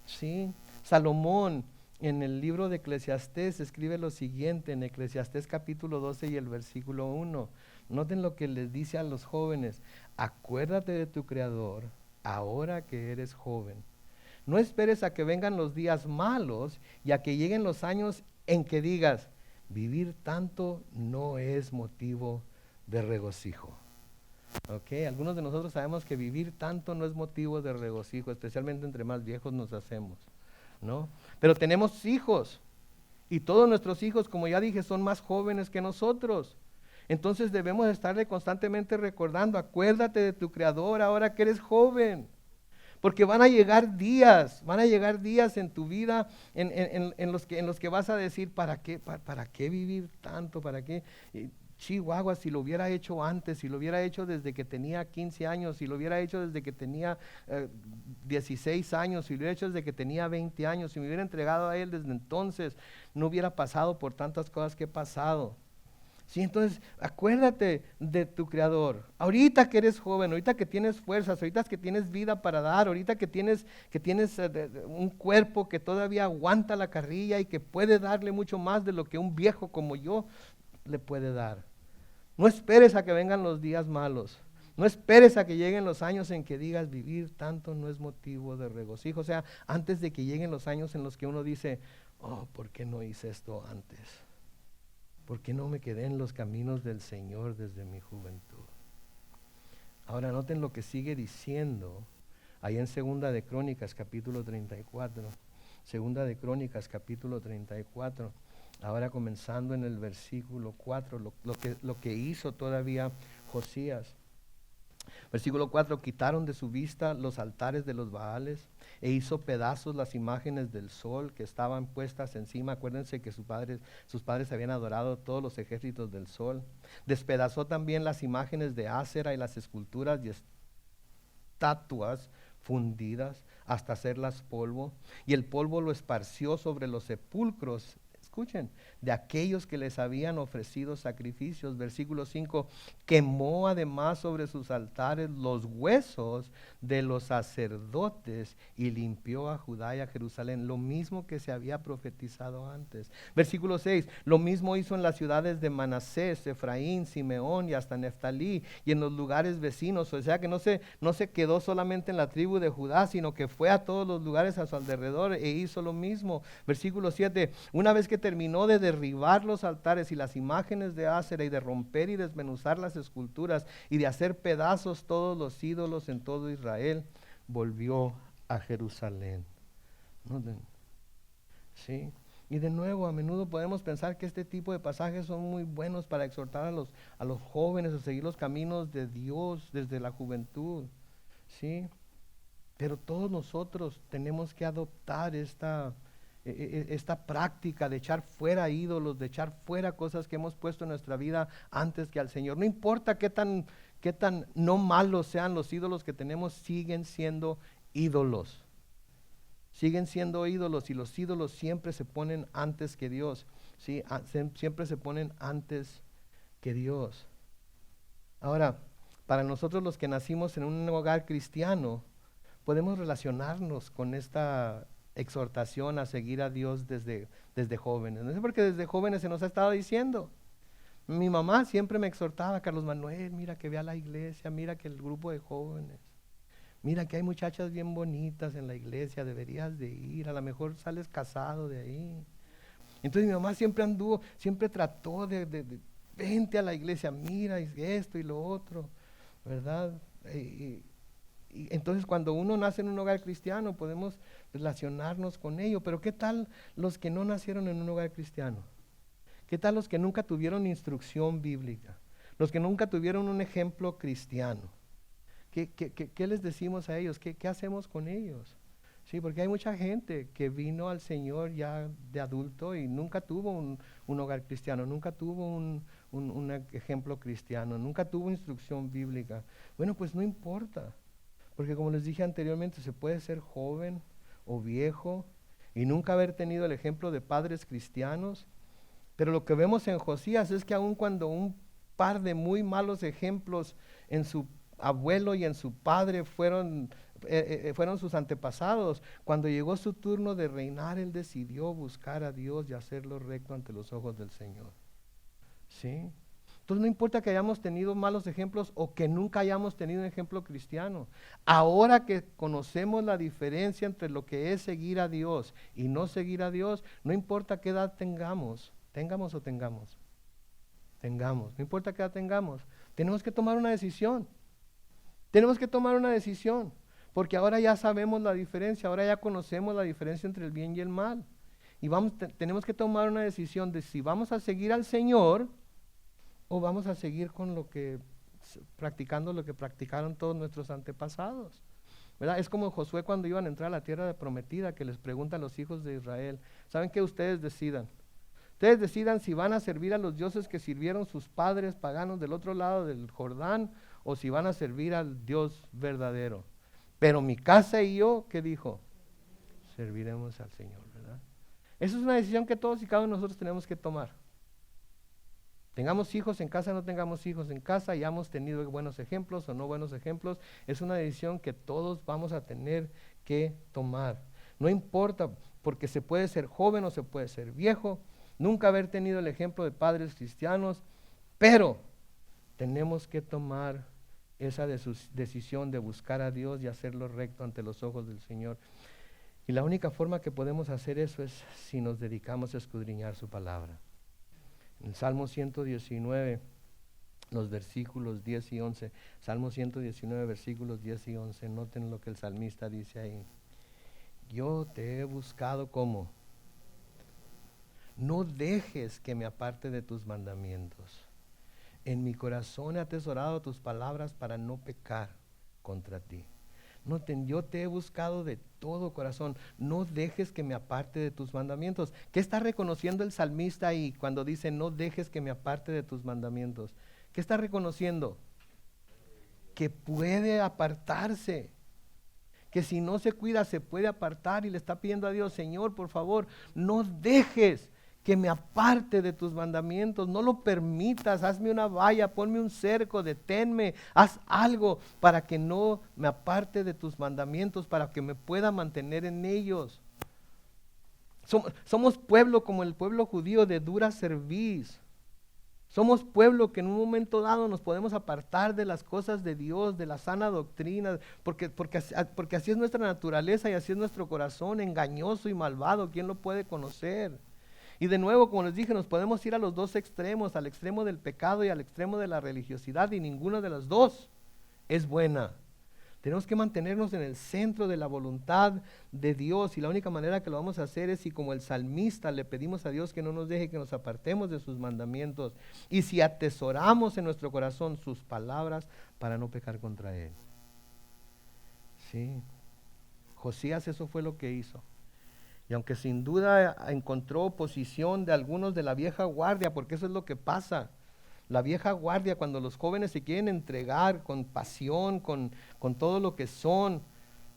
¿Sí? Salomón, en el libro de Eclesiastés, escribe lo siguiente, en Eclesiastés capítulo 12 y el versículo 1. Noten lo que les dice a los jóvenes: acuérdate de tu Creador ahora que eres joven. No esperes a que vengan los días malos y a que lleguen los años en que digas, vivir tanto no es motivo de regocijo. ¿Ok? Algunos de nosotros sabemos que vivir tanto no es motivo de regocijo, especialmente entre más viejos nos hacemos, ¿no? Pero tenemos hijos, y todos nuestros hijos, como ya dije, son más jóvenes que nosotros. Entonces debemos estarle constantemente recordando, acuérdate de tu Creador ahora que eres joven. Porque van a llegar días en tu vida en los que vas a decir, ¿para qué vivir tanto? ¿Para qué? Chihuahua, si lo hubiera hecho antes, si lo hubiera hecho desde que tenía 15 años, si lo hubiera hecho desde que tenía 16 años, si lo hubiera hecho desde que tenía 20 años, si me hubiera entregado a Él desde entonces, no hubiera pasado por tantas cosas que he pasado. Sí, entonces acuérdate de tu Creador. Ahorita que eres joven, ahorita que tienes fuerzas, ahorita que tienes vida para dar, ahorita que tienes un cuerpo que todavía aguanta la carrilla y que puede darle mucho más de lo que un viejo como yo le puede dar. No esperes a que vengan los días malos. No esperes a que lleguen los años en que digas, vivir tanto no es motivo de regocijo. O sea, antes de que lleguen los años en los que uno dice, oh, ¿por qué no hice esto antes? ¿Por qué no me quedé en los caminos del Señor desde mi juventud? Ahora noten lo que sigue diciendo ahí en Segunda de Crónicas capítulo 34. Segunda de Crónicas capítulo 34. Ahora comenzando en el versículo 4, lo que hizo todavía Josías. Versículo 4, quitaron de su vista los altares de los Baales e hizo pedazos las imágenes del sol que estaban puestas encima. Acuérdense que sus padres habían adorado todos los ejércitos del sol. Despedazó también las imágenes de Ásera y las esculturas y estatuas fundidas hasta hacerlas polvo. Y el polvo lo esparció sobre los sepulcros escuchen, de aquellos que les habían ofrecido sacrificios. Versículo 5, quemó además sobre sus altares los huesos de los sacerdotes y limpió a Judá y a Jerusalén, lo mismo que se había profetizado antes. Versículo 6, lo mismo hizo en las ciudades de Manasés, Efraín, Simeón y hasta Neftalí y en los lugares vecinos. O sea que no se quedó solamente en la tribu de Judá, sino que fue a todos los lugares a su alrededor e hizo lo mismo. Versículo 7, una vez que terminó de derribar los altares y las imágenes de Ásera y de romper y desmenuzar las esculturas y de hacer pedazos todos los ídolos en todo Israel, volvió a Jerusalén. ¿Noten? ¿Sí? Y de nuevo, a menudo podemos pensar que este tipo de pasajes son muy buenos para exhortar a los jóvenes a seguir los caminos de Dios desde la juventud. ¿Sí? Pero todos nosotros tenemos que adoptar esta práctica de echar fuera ídolos, de echar fuera cosas que hemos puesto en nuestra vida antes que al Señor. No importa qué tan no malos sean los ídolos que tenemos, siguen siendo ídolos. Siguen siendo ídolos y los ídolos siempre se ponen antes que Dios. ¿Sí? Siempre se ponen antes que Dios. Ahora, para nosotros los que nacimos en un hogar cristiano, podemos relacionarnos con esta exhortación a seguir a Dios desde jóvenes. No sé por qué desde jóvenes se nos ha estado diciendo. Mi mamá siempre me exhortaba, Carlos Manuel, mira que ve a la iglesia, mira que el grupo de jóvenes, mira que hay muchachas bien bonitas en la iglesia, deberías de ir, a lo mejor sales casado de ahí. Entonces mi mamá siempre trató de vente a la iglesia, mira esto y lo otro, ¿verdad? Y entonces cuando uno nace en un hogar cristiano podemos relacionarnos con ello, pero ¿qué tal los que no nacieron en un hogar cristiano? ¿Qué tal los que nunca tuvieron instrucción bíblica? Los que nunca tuvieron un ejemplo cristiano. ¿Qué les decimos a ellos? ¿Qué hacemos con ellos? Sí, porque hay mucha gente que vino al Señor ya de adulto y nunca tuvo un hogar cristiano, nunca tuvo un ejemplo cristiano, nunca tuvo instrucción bíblica. Bueno, pues no importa, porque como les dije anteriormente, se puede ser joven o viejo y nunca haber tenido el ejemplo de padres cristianos. Pero lo que vemos en Josías es que aun cuando un par de muy malos ejemplos en su abuelo y en su padre fueron sus antepasados, cuando llegó su turno de reinar, él decidió buscar a Dios y hacerlo recto ante los ojos del Señor. ¿Sí? Entonces no importa que hayamos tenido malos ejemplos o que nunca hayamos tenido un ejemplo cristiano. Ahora que conocemos la diferencia entre lo que es seguir a Dios y no seguir a Dios, no importa qué edad tengamos o tengamos, no importa qué edad tengamos, tenemos que tomar una decisión. Tenemos que tomar una decisión, porque ahora ya sabemos la diferencia, ahora ya conocemos la diferencia entre el bien y el mal. Y tenemos que tomar una decisión de si vamos a seguir al Señor o vamos a seguir con practicando lo que practicaron todos nuestros antepasados. ¿Verdad? Es como Josué cuando iban a entrar a la tierra prometida, que les pregunta a los hijos de Israel, ¿saben qué? Ustedes decidan si van a servir a los dioses que sirvieron sus padres paganos del otro lado del Jordán, o si van a servir al Dios verdadero. Pero mi casa y yo, ¿qué dijo? Serviremos al Señor, ¿verdad? Esa es una decisión que todos y cada uno de nosotros tenemos que tomar. Tengamos hijos en casa, no tengamos hijos en casa, hayamos tenido buenos ejemplos o no buenos ejemplos, es una decisión que todos vamos a tener que tomar. No importa, porque se puede ser joven o se puede ser viejo, nunca haber tenido el ejemplo de padres cristianos, pero tenemos que tomar esa decisión de buscar a Dios y hacerlo recto ante los ojos del Señor. Y la única forma que podemos hacer eso es si nos dedicamos a escudriñar su palabra. En el Salmo 119, los versículos 10 y 11, Salmo 119, versículos 10 y 11, noten lo que el salmista dice ahí. Yo te he buscado como. No dejes que me aparte de tus mandamientos. En mi corazón he atesorado tus palabras para no pecar contra ti. Noten, yo te he buscado de todo corazón. No dejes que me aparte de tus mandamientos. ¿Qué está reconociendo el salmista ahí cuando dice no dejes que me aparte de tus mandamientos? ¿Qué está reconociendo? Que puede apartarse. Que si no se cuida se puede apartar y le está pidiendo a Dios, Señor, por favor, no dejes que me aparte de tus mandamientos. No lo permitas, hazme una valla, ponme un cerco, deténme, haz algo para que no me aparte de tus mandamientos, para que me pueda mantener en ellos. Somos pueblo como el pueblo judío de dura cerviz. Somos pueblo que en un momento dado nos podemos apartar de las cosas de Dios, de la sana doctrina, porque así es nuestra naturaleza y así es nuestro corazón, engañoso y malvado. ¿Quién lo puede conocer? Y de nuevo, como les dije, nos podemos ir a los dos extremos, al extremo del pecado y al extremo de la religiosidad, y ninguna de las dos es buena. Tenemos que mantenernos en el centro de la voluntad de Dios, y la única manera que lo vamos a hacer es si, como el salmista, le pedimos a Dios que no nos deje que nos apartemos de sus mandamientos, y si atesoramos en nuestro corazón sus palabras para no pecar contra Él. Sí, Josías eso fue lo que hizo. Y aunque sin duda encontró oposición de algunos de la vieja guardia, porque eso es lo que pasa. La vieja guardia, cuando los jóvenes se quieren entregar con pasión, con todo lo que son,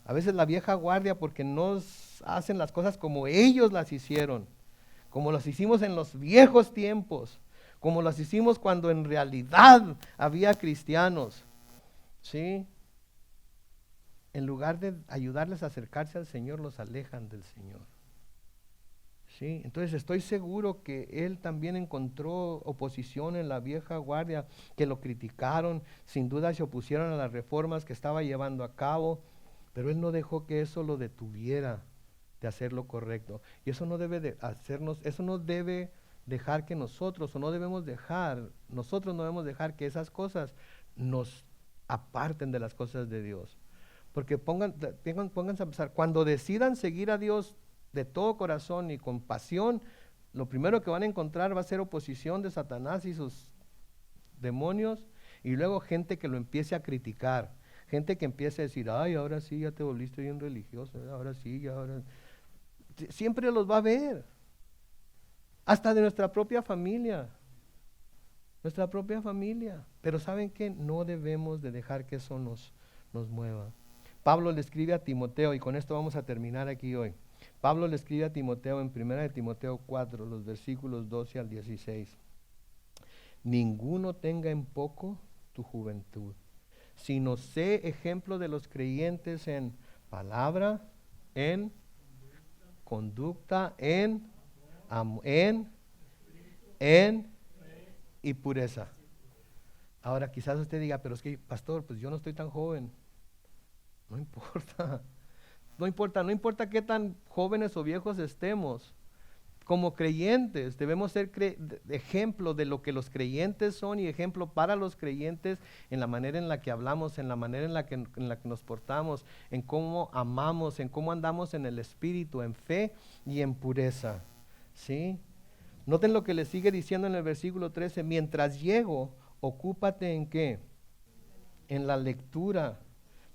a veces la vieja guardia, porque no hacen las cosas como ellos las hicieron, como las hicimos en los viejos tiempos, como las hicimos cuando en realidad había cristianos, ¿sí? En lugar de ayudarles a acercarse al Señor, los alejan del Señor. Sí, entonces estoy seguro que él también encontró oposición en la vieja guardia, que lo criticaron, sin duda se opusieron a las reformas que estaba llevando a cabo, pero él no dejó que eso lo detuviera de hacer lo correcto. Y eso no debe de hacernos, eso no debe dejar que nosotros, o no debemos dejar, nosotros no debemos dejar que esas cosas nos aparten de las cosas de Dios. Porque pónganse a pensar, cuando decidan seguir a Dios de todo corazón y con pasión, lo primero que van a encontrar va a ser oposición de Satanás y sus demonios, y luego gente que lo empiece a criticar, gente que empiece a decir, ay, ahora sí ya te volviste bien religioso, ahora sí, ahora... Siempre los va a ver, hasta de nuestra propia familia, pero ¿saben qué? No debemos de dejar que eso nos mueva. Pablo le escribe a Timoteo, y con esto vamos a terminar aquí hoy. Pablo le escribe a Timoteo en 1 de Timoteo 4, los versículos 12 al 16. Ninguno tenga en poco tu juventud, sino sé ejemplo de los creyentes en palabra, en conducta, en y pureza. Ahora quizás usted diga, pero es que, pastor, pues yo no estoy tan joven. No importa. No importa qué tan jóvenes o viejos estemos. Como creyentes debemos ser ejemplo de lo que los creyentes son, y ejemplo para los creyentes en la manera en la que hablamos, en la manera en la que nos portamos, en cómo amamos, en cómo andamos en el Espíritu, en fe y en pureza. ¿Sí? Noten lo que le sigue diciendo en el versículo 13. Mientras llego, ocúpate en ¿qué? En la lectura,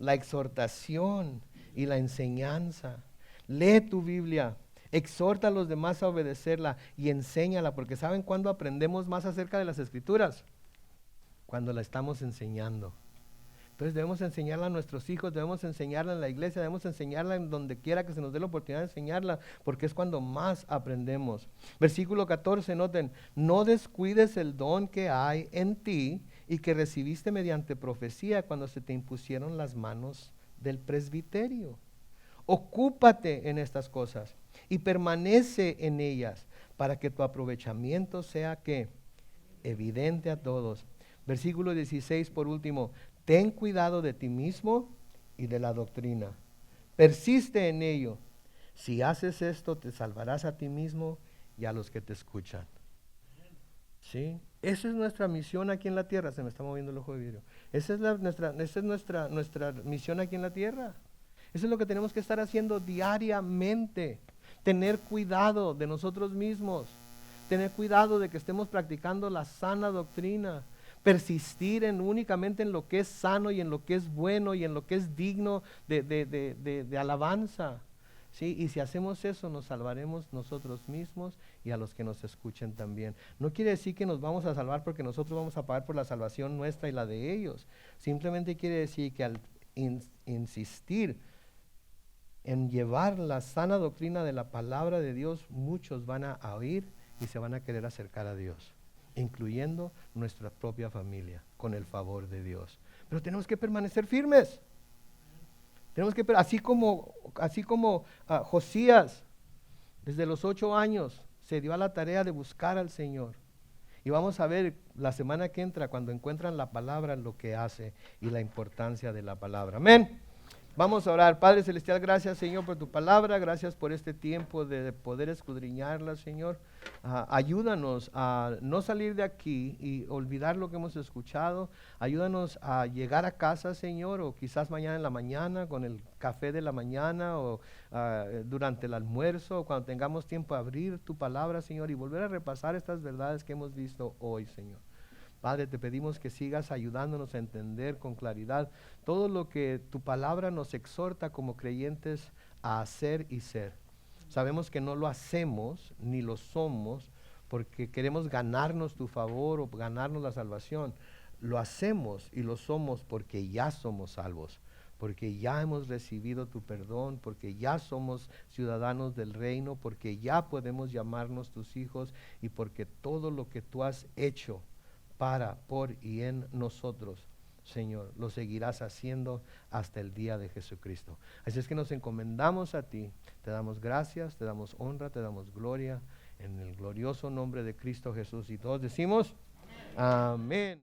la exhortación y la enseñanza. Lee tu Biblia, exhorta a los demás a obedecerla y enséñala, porque ¿saben cuándo aprendemos más acerca de las Escrituras? Cuando la estamos enseñando. Entonces debemos enseñarla a nuestros hijos, debemos enseñarla en la iglesia, debemos enseñarla en donde quiera que se nos dé la oportunidad de enseñarla, porque es cuando más aprendemos. Versículo 14, noten, no descuides el don que hay en ti y que recibiste mediante profecía cuando se te impusieron las manos del presbiterio. Ocúpate en estas cosas y permanece en ellas para que tu aprovechamiento sea ¿qué? Evidente a todos. Versículo 16 por último, ten cuidado de ti mismo y de la doctrina. Persiste en ello. Si haces esto, te salvarás a ti mismo y a los que te escuchan. ¿Sí? Esa es nuestra misión aquí en la tierra. Se me está moviendo el ojo de vidrio. Esa es nuestra misión aquí en la tierra. Eso es lo que tenemos que estar haciendo diariamente. Tener cuidado de nosotros mismos. Tener cuidado de que estemos practicando la sana doctrina. Persistir únicamente en lo que es sano y en lo que es bueno y en lo que es digno de alabanza. ¿Sí? Y si hacemos eso, nos salvaremos nosotros mismos y a los que nos escuchen también. No quiere decir que nos vamos a salvar porque nosotros vamos a pagar por la salvación nuestra y la de ellos. Simplemente quiere decir que al insistir en llevar la sana doctrina de la palabra de Dios, muchos van a oír y se van a querer acercar a Dios, incluyendo nuestra propia familia, con el favor de Dios. Pero tenemos que permanecer firmes. Tenemos que, así como Josías, desde los 8 años, se dio a la tarea de buscar al Señor. Y vamos a ver la semana que entra, cuando encuentran la palabra, lo que hace y la importancia de la palabra. Amén. Vamos a orar. Padre Celestial, gracias, Señor, por tu palabra. Gracias por este tiempo de poder escudriñarla, Señor. Ayúdanos a no salir de aquí y olvidar lo que hemos escuchado. Ayúdanos a llegar a casa, Señor, o quizás mañana en la mañana, con el café de la mañana, o durante el almuerzo, o cuando tengamos tiempo a abrir tu palabra, Señor, y volver a repasar estas verdades que hemos visto hoy, Señor. Padre, te pedimos que sigas ayudándonos a entender con claridad todo lo que tu palabra nos exhorta como creyentes a hacer y ser. Sabemos que no lo hacemos ni lo somos porque queremos ganarnos tu favor o ganarnos la salvación. Lo hacemos y lo somos porque ya somos salvos, porque ya hemos recibido tu perdón, porque ya somos ciudadanos del reino, porque ya podemos llamarnos tus hijos y porque todo lo que tú has hecho para, por y en nosotros, Señor, lo seguirás haciendo hasta el día de Jesucristo. Así es que nos encomendamos a ti, te damos gracias, te damos honra, te damos gloria, en el glorioso nombre de Cristo Jesús. Y todos decimos, amén.